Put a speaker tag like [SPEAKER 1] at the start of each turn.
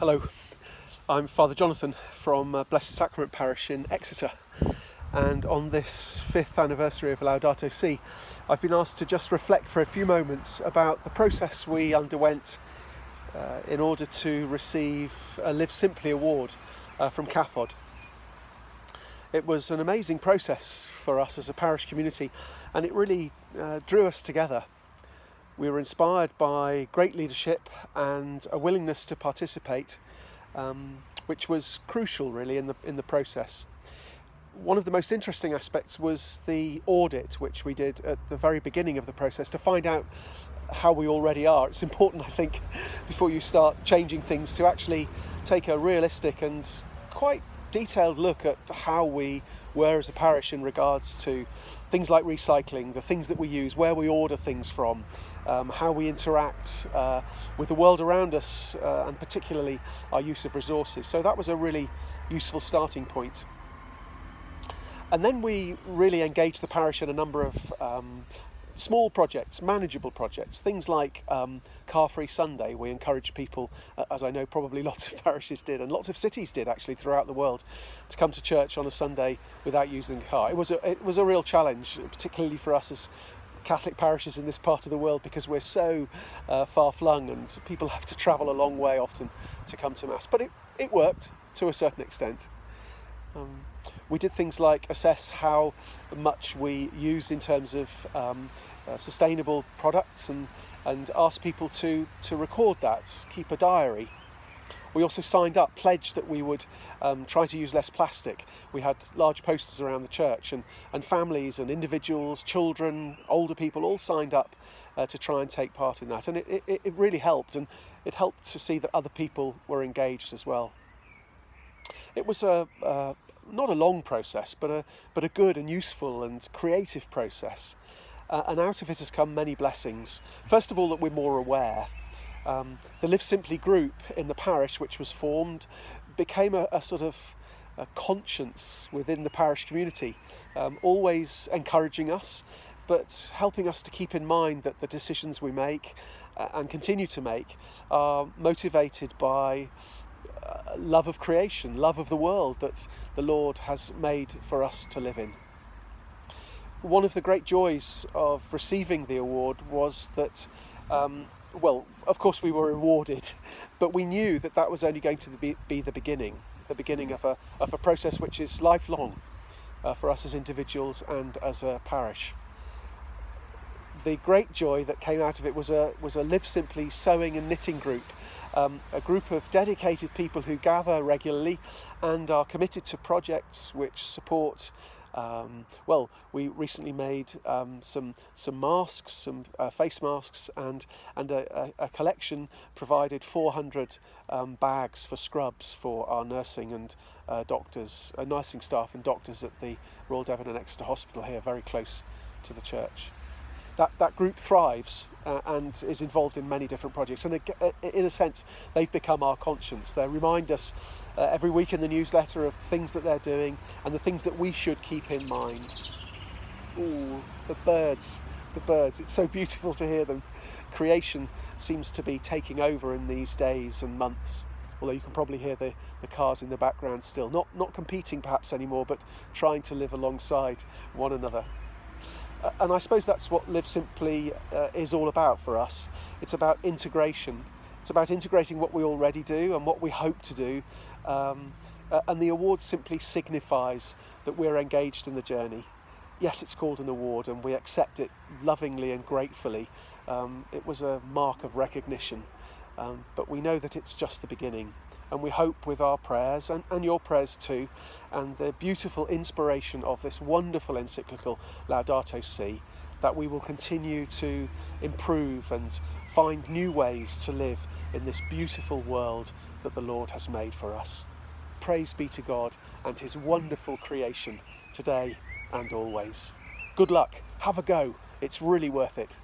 [SPEAKER 1] Hello, I'm Father Jonathan from Blessed Sacrament Parish in Exeter, and on this 5th anniversary of Laudato Si, I've been asked to just reflect for a few moments about the process we underwent in order to receive a Live Simply award from CAFOD. It was an amazing process for us as a parish community, and it really drew us together. We were inspired by great leadership and a willingness to participate, which was crucial really in the process. One of the most interesting aspects was the audit which we did at the very beginning of the process to find out how we already are. It's important, I think, before you start changing things, to actually take a realistic and quite detailed look at how we were as a parish in regards to things like recycling, the things that we use, where we order things from, how we interact with the world around us, and particularly our use of resources. So that was a really useful starting point. And then we really engaged the parish in a number of small projects, manageable projects, things like Carfree Sunday. We encouraged people, as I know probably lots of parishes did, and lots of cities did actually throughout the world, to come to church on a Sunday without using the car. It was a real challenge, particularly for us as Catholic parishes in this part of the world, because we're so far-flung and people have to travel a long way often to come to Mass. But it worked to a certain extent. We did things like assess how much we use in terms of sustainable products and ask people to record that, keep a diary. We also signed up, pledged that we would try to use less plastic. We had large posters around the church, and families and individuals, children, older people all signed up to try and take part in that. And it really helped, and it helped to see that other people were engaged as well. It was not a long process, but a good and useful and creative process. And out of it has come many blessings. First of all, that we're more aware. The Live Simply group in the parish, which was formed, became a sort of a conscience within the parish community, always encouraging us, but helping us to keep in mind that the decisions we make and continue to make are motivated by love of creation, love of the world that the Lord has made for us to live in. One of the great joys of receiving the award was that, well, of course we were rewarded, but we knew that that was only going to be the beginning of a process which is lifelong for us as individuals and as a parish. The great joy that came out of it was a Live Simply sewing and knitting group, a group of dedicated people who gather regularly and are committed to projects which support. Well, we recently made some masks, some face masks, and a collection provided 400 bags for scrubs for our nursing and doctors, nursing staff and doctors at the Royal Devon and Exeter Hospital here, very close to the church. That group thrives and is involved in many different projects, and in a sense they've become our conscience. They remind us every week in the newsletter of things that they're doing and the things that we should keep in mind. Ooh, the birds, it's so beautiful to hear them. Creation seems to be taking over in these days and months, although you can probably hear the cars in the background still, not competing perhaps anymore, but trying to live alongside one another. And I suppose that's what Live Simply is all about for us. It's about integration. It's about integrating what we already do and what we hope to do. And the award simply signifies that we're engaged in the journey. Yes, it's called an award, and we accept it lovingly and gratefully. It was a mark of recognition. But we know that it's just the beginning. And we hope with our prayers, and your prayers too, and the beautiful inspiration of this wonderful encyclical Laudato Si, that we will continue to improve and find new ways to live in this beautiful world that the Lord has made for us. Praise be to God and his wonderful creation today and always. Good luck. Have a go. It's really worth it.